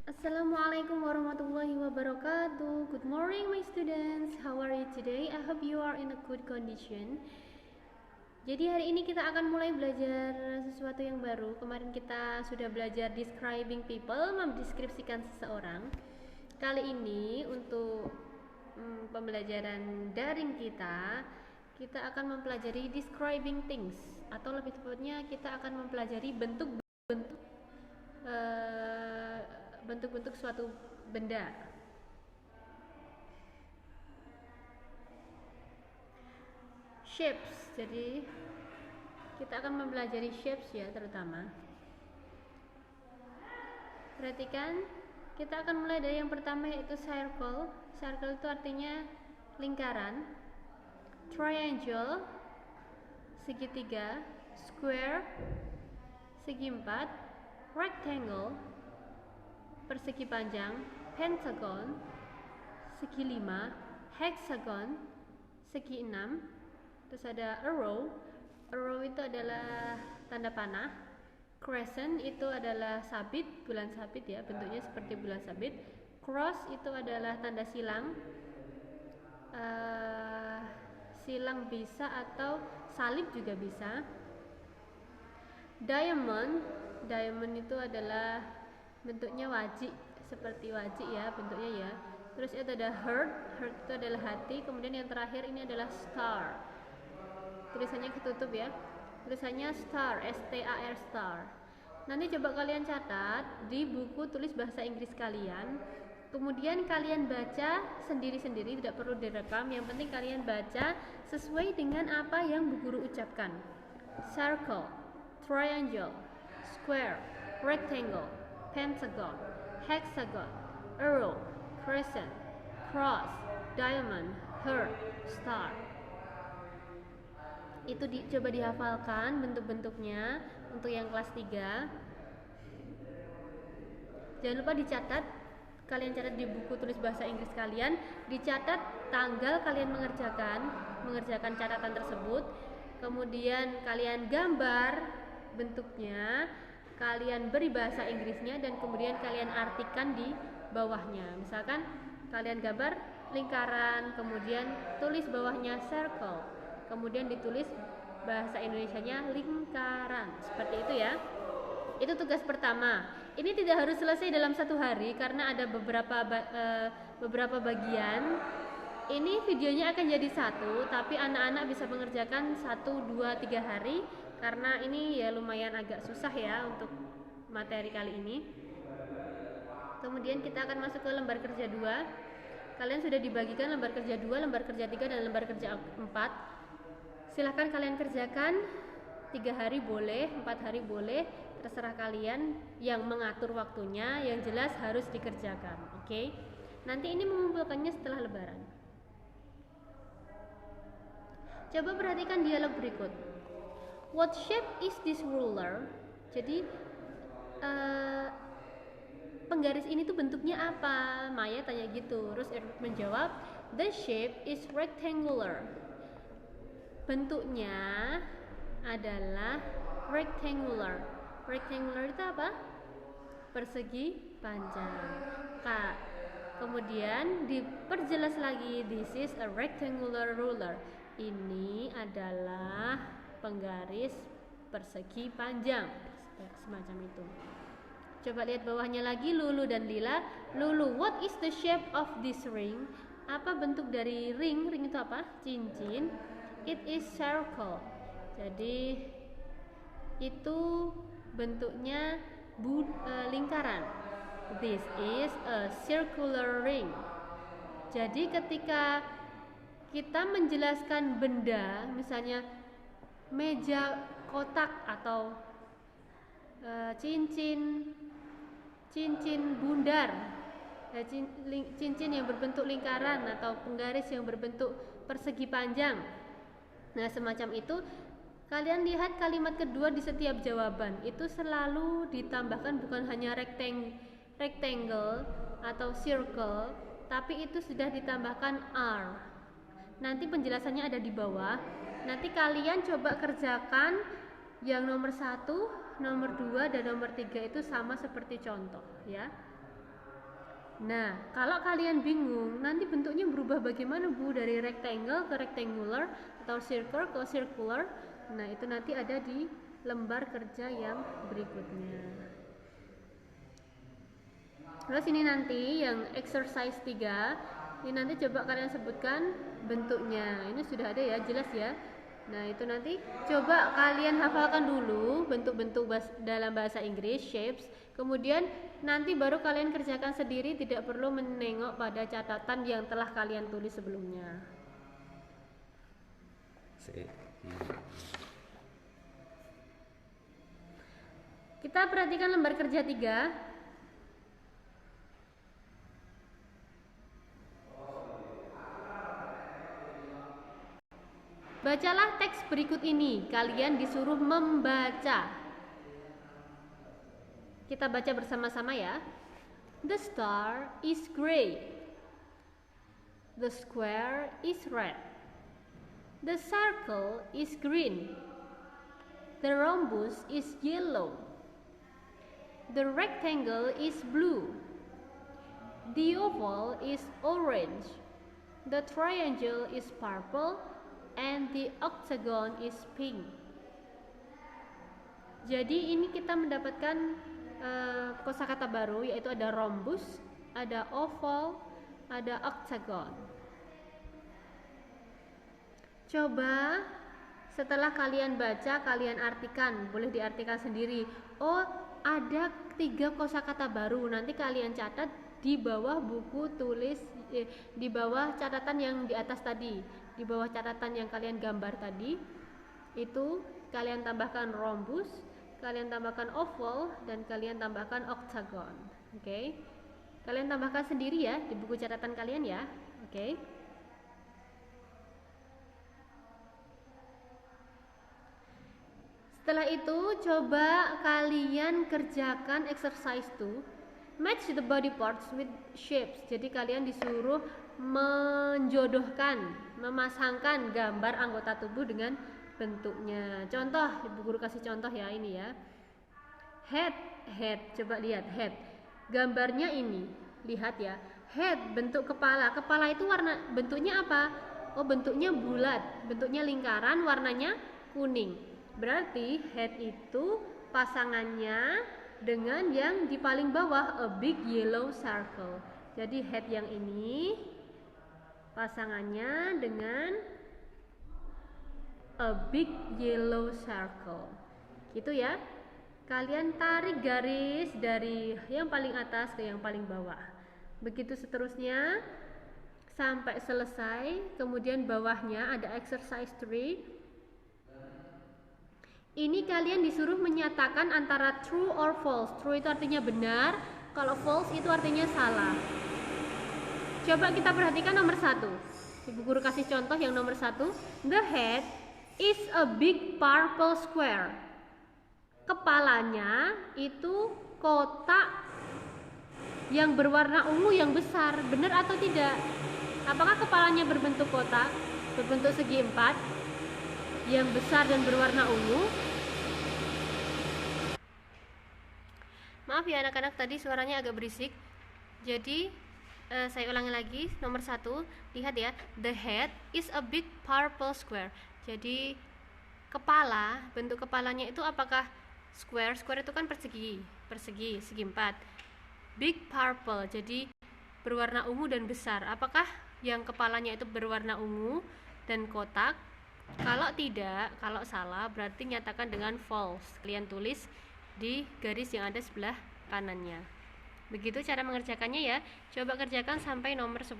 Assalamualaikum warahmatullahi wabarakatuh. Good morning my students. How are you today? I hope you are in a good condition. Jadi hari ini kita akan mulai belajar sesuatu yang baru. Kemarin kita sudah belajar describing people, mendeskripsikan seseorang. Kali ini untuk pembelajaran daring kita akan mempelajari describing things, atau lebih tepatnya kita akan mempelajari bentuk-bentuk suatu benda. Shapes, jadi kita akan mempelajari shapes ya, terutama. Perhatikan, kita akan mulai dari yang pertama, yaitu circle. Circle itu artinya lingkaran. Triangle, segitiga. Square, segi empat. Rectangle, persegi panjang. Pentagon, segi lima. Hexagon, segi enam. Terus ada arrow. Arrow itu adalah tanda panah. Crescent itu adalah sabit, bulan sabit ya, bentuknya seperti bulan sabit. Cross itu adalah tanda silang. Silang bisa atau salib juga bisa. Diamond itu adalah bentuknya wajik, seperti wajik ya bentuknya ya. Terus itu ada heart itu adalah hati. Kemudian yang terakhir ini adalah star. Tulisannya ketutup ya, tulisannya star, STAR, star. Nanti coba kalian catat di buku tulis bahasa Inggris kalian, kemudian kalian baca sendiri-sendiri, tidak perlu direkam. Yang penting kalian baca sesuai dengan apa yang bu guru ucapkan. Circle, triangle, square, rectangle, pentagon, hexagon, arrow, crescent, cross, diamond, heart, star. Itu coba dihafalkan bentuk-bentuknya untuk yang kelas 3. Jangan lupa dicatat, kalian catat di buku tulis bahasa Inggris kalian, dicatat tanggal kalian mengerjakan catatan tersebut. Kemudian kalian gambar bentuknya, kalian beri bahasa Inggrisnya, dan kemudian kalian artikan di bawahnya. Misalkan kalian gambar lingkaran, kemudian tulis bawahnya circle, kemudian ditulis bahasa Indonesianya lingkaran, seperti itu ya. Itu tugas pertama. Ini tidak harus selesai dalam satu hari karena ada beberapa bagian. Ini videonya akan jadi satu, tapi anak-anak bisa mengerjakan 1, 2, 3 hari karena ini ya lumayan agak susah ya untuk materi kali ini. Kemudian kita akan masuk ke lembar kerja 2. Kalian sudah dibagikan lembar kerja 2, lembar kerja 3, dan lembar kerja 4. Silahkan kalian kerjakan 3 hari boleh, 4 hari boleh, terserah kalian yang mengatur waktunya. Yang jelas harus dikerjakan, oke? Nanti ini mengumpulkannya setelah lebaran. Coba perhatikan dialog berikut. What shape is this ruler? Jadi penggaris ini tuh bentuknya apa? Maya tanya gitu. Terus Edward menjawab, the shape is rectangular. Bentuknya adalah rectangular. Rectangular itu apa? Persegi panjang. Kak. Kemudian diperjelas lagi, this is a rectangular ruler. Ini adalah penggaris persegi panjang, semacam itu. Coba lihat bawahnya lagi, Lulu dan Lila. Lulu, what is the shape of this ring? Apa bentuk dari ring? Ring itu apa? Cincin. It is circle. Jadi itu bentuknya lingkaran. This is a circular ring. Jadi ketika kita menjelaskan benda, misalnya meja kotak atau cincin bundar, cincin yang berbentuk lingkaran atau penggaris yang berbentuk persegi panjang. Nah, semacam itu. Kalian lihat kalimat kedua di setiap jawaban itu selalu ditambahkan bukan hanya rectangle atau circle, tapi itu sudah ditambahkan R. Nanti penjelasannya ada di bawah. Nanti kalian coba kerjakan Yang nomor 1, nomor 2, dan nomor 3 itu sama seperti contoh ya. Nah, kalau kalian bingung, nanti bentuknya berubah bagaimana Bu? Dari rectangle ke rectangular atau circle ke circular. Nah, itu nanti ada di lembar kerja yang berikutnya. Terus ini nanti yang exercise 3, ini nanti coba kalian sebutkan bentuknya. Ini sudah ada ya, jelas ya. Nah, itu nanti coba kalian hafalkan dulu bentuk-bentuk dalam bahasa Inggris, shapes. Kemudian nanti baru kalian kerjakan sendiri, tidak perlu menengok pada catatan yang telah kalian tulis sebelumnya. Kita perhatikan lembar kerja 3. Bacalah teks berikut ini. Kalian disuruh membaca. Kita baca bersama-sama ya. The star is gray. The square is red. The circle is green. The rhombus is yellow. The rectangle is blue. The oval is orange. The triangle is purple. And the octagon is pink. Jadi ini kita mendapatkan kosakata baru, yaitu ada rhombus, ada oval, ada octagon. Coba setelah kalian baca, kalian artikan, boleh diartikan sendiri. Oh, ada 3 kosakata baru. Nanti kalian catat di bawah buku tulis, di bawah catatan yang di atas tadi. Di bawah catatan yang kalian gambar tadi, itu kalian tambahkan rhombus, kalian tambahkan oval, dan kalian tambahkan octagon. Oke. Kalian tambahkan sendiri ya di buku catatan kalian ya. Oke. Setelah itu coba kalian kerjakan exercise 2, match the body parts with shapes. Jadi kalian disuruh menjodohkan, memasangkan gambar anggota tubuh dengan bentuknya. Contoh, Ibu Guru kasih contoh ya, ini ya. Head, coba lihat head. Gambarnya ini, lihat ya. Head, bentuk kepala. Kepala itu bentuknya apa? Oh, bentuknya bulat, bentuknya lingkaran, warnanya kuning. Berarti head itu pasangannya dengan yang di paling bawah, a big yellow circle. Jadi head yang ini pasangannya dengan a big yellow circle. Gitu ya. Kalian tarik garis dari yang paling atas ke yang paling bawah. Begitu seterusnya sampai selesai. Kemudian bawahnya ada exercise 3. Ini kalian disuruh menyatakan antara true or false. True itu artinya benar, kalau false itu artinya salah. Coba kita perhatikan nomor 1. Ibu Guru kasih contoh yang nomor 1. The head is a big purple square. Kepalanya itu kotak yang berwarna ungu yang besar. Benar atau tidak? Apakah kepalanya berbentuk kotak, berbentuk segi 4, yang besar dan berwarna ungu? Maaf ya anak-anak, tadi suaranya agak berisik. Jadi saya ulangi lagi, nomor 1, lihat ya, the head is a big purple square. Jadi kepala, bentuk kepalanya itu apakah square? Square itu kan persegi, segi 4. Big purple, jadi berwarna ungu dan besar. Apakah yang kepalanya itu berwarna ungu dan kotak? Kalau tidak, kalau salah, berarti nyatakan dengan false. Kalian tulis di garis yang ada sebelah kanannya. Begitu cara mengerjakannya ya. Coba kerjakan sampai nomor 10.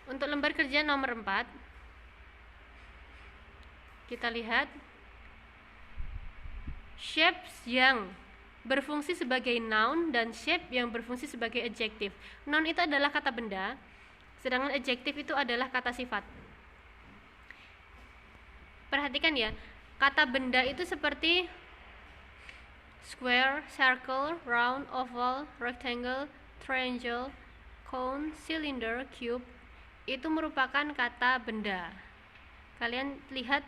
Untuk lembar kerja nomor 4, kita lihat shapes yang berfungsi sebagai noun dan shape yang berfungsi sebagai adjective. Noun itu adalah kata benda, sedangkan adjective itu adalah kata sifat. Perhatikan ya, kata benda itu seperti square, circle, round, oval, rectangle, triangle, cone, cylinder, cube. Itu merupakan kata benda. Kalian lihat.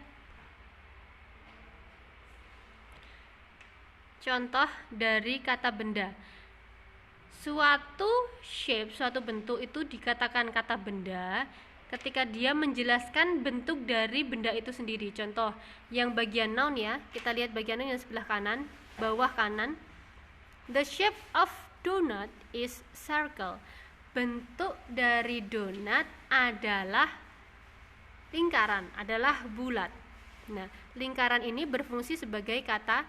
contoh dari kata benda. Suatu shape, suatu bentuk itu dikatakan kata benda ketika dia menjelaskan bentuk dari benda itu sendiri. Contoh yang bagian noun ya, kita lihat bagian noun yang sebelah kanan, bawah kanan. The shape of donut is circle. Bentuk dari donat adalah lingkaran, adalah bulat. Nah, lingkaran ini berfungsi sebagai kata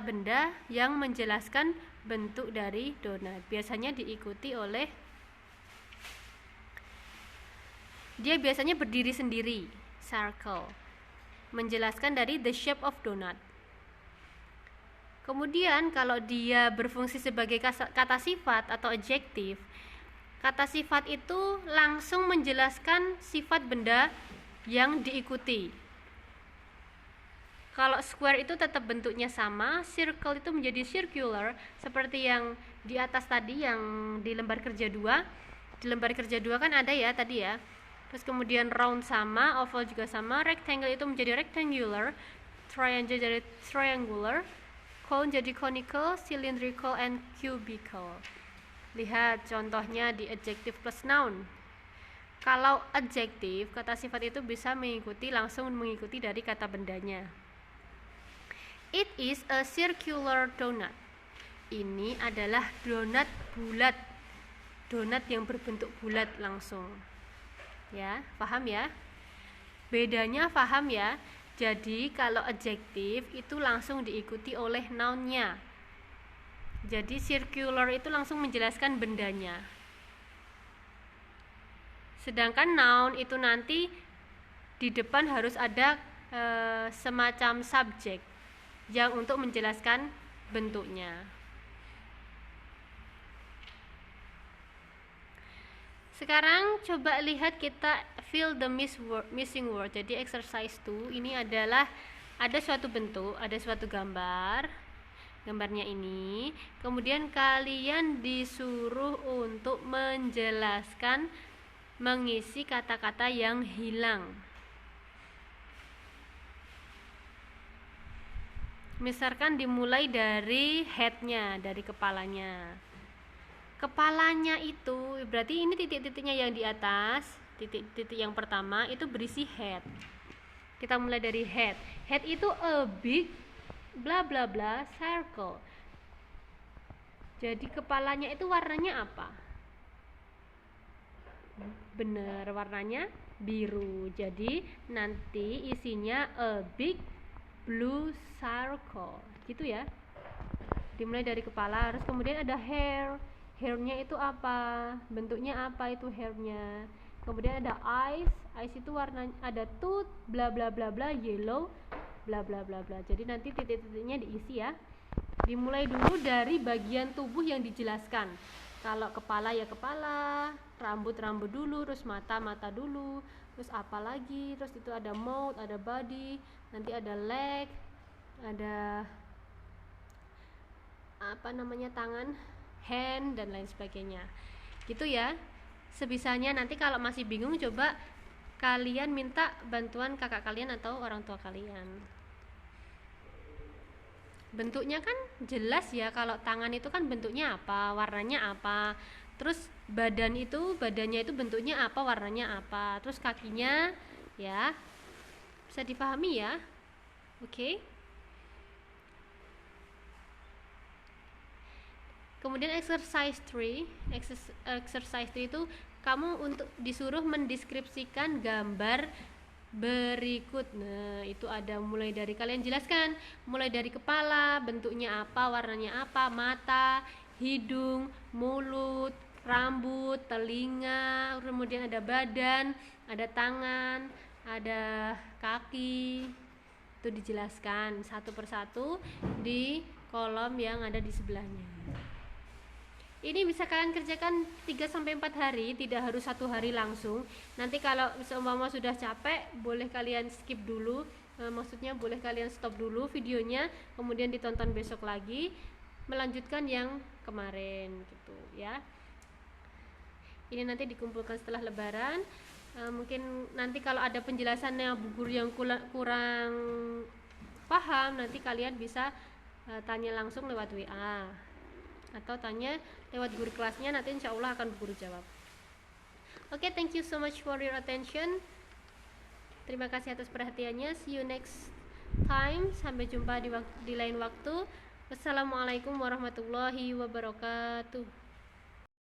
benda yang menjelaskan bentuk dari donat. Biasanya diikuti oleh, dia biasanya berdiri sendiri, circle, menjelaskan dari the shape of donut. Kemudian kalau dia berfungsi sebagai kata sifat atau adjektif, kata sifat itu langsung menjelaskan sifat benda yang diikuti. Kalau square itu tetap bentuknya sama, circle itu menjadi circular, seperti yang di atas tadi yang di lembar kerja 2. Di lembar kerja 2 kan ada ya tadi ya. Terus kemudian round sama, oval juga sama, rectangle itu menjadi rectangular, triangle jadi triangular, cone jadi conical, cylindrical, and cubical. Lihat contohnya di adjective plus noun. Kalau adjektif, kata sifat itu bisa langsung mengikuti dari kata bendanya. It is a circular donut. Ini adalah donat bulat. Donat yang berbentuk bulat langsung. Ya, paham ya? Bedanya paham ya? Jadi kalau adjektif itu langsung diikuti oleh nounnya. Jadi circular itu langsung menjelaskan bendanya. Sedangkan noun itu nanti di depan harus ada semacam subjek yang untuk menjelaskan bentuknya. Sekarang coba lihat kita fill the missing word. Jadi exercise 2 ini adalah ada suatu bentuk, ada suatu gambar. Gambarnya ini, kemudian kalian disuruh untuk menjelaskan, mengisi kata-kata yang hilang. Misalkan dimulai dari headnya, dari kepalanya. Kepalanya itu berarti ini titik-titiknya yang di atas, titik-titik yang pertama itu berisi head. Kita mulai dari head. Head itu a big bla bla bla circle. Jadi kepalanya itu warnanya apa? Bener, warnanya biru. Jadi nanti isinya a big blue circle, gitu ya. Dimulai dari kepala, terus kemudian ada hair. Hairnya itu apa? Bentuknya apa itu hairnya? Kemudian ada eyes. Eyes itu warna, ada tooth, bla bla bla bla, yellow, bla bla bla bla. Jadi nanti titik-titiknya diisi ya. Dimulai dulu dari bagian tubuh yang dijelaskan. Kalau kepala ya kepala, rambut dulu, terus mata dulu, terus apa lagi? Terus itu ada mouth, ada body, nanti ada leg, ada apa namanya tangan, hand, dan lain sebagainya. Gitu ya. Sebisanya nanti kalau masih bingung coba kalian minta bantuan kakak kalian atau orang tua kalian. Bentuknya kan jelas ya, kalau tangan itu kan bentuknya apa, warnanya apa. Terus badannya itu bentuknya apa, warnanya apa. Terus kakinya ya. Bisa dipahami ya? Oke. Kemudian exercise 3 itu kamu untuk disuruh mendeskripsikan gambar berikut. Nah, itu ada mulai dari kalian jelaskan, mulai dari kepala, bentuknya apa, warnanya apa, mata, hidung, mulut, rambut, telinga, kemudian ada badan, ada tangan, ada kaki. Itu dijelaskan satu persatu di kolom yang ada di sebelahnya. Ini bisa kalian kerjakan 3-4 hari, tidak harus 1 hari langsung. Nanti kalau seumpama sudah capek, boleh kalian skip dulu. Maksudnya boleh kalian stop dulu videonya, kemudian ditonton besok lagi, melanjutkan yang kemarin gitu ya. Ini nanti dikumpulkan setelah lebaran. Mungkin nanti kalau ada penjelasannya guru yang kurang paham, nanti kalian bisa tanya langsung lewat WA atau tanya lewat guru kelasnya, nanti insya Allah akan guru jawab. Oke, thank you so much for your attention. Terima kasih atas perhatiannya. See you next time. Sampai jumpa di lain waktu. Wassalamualaikum warahmatullahi wabarakatuh.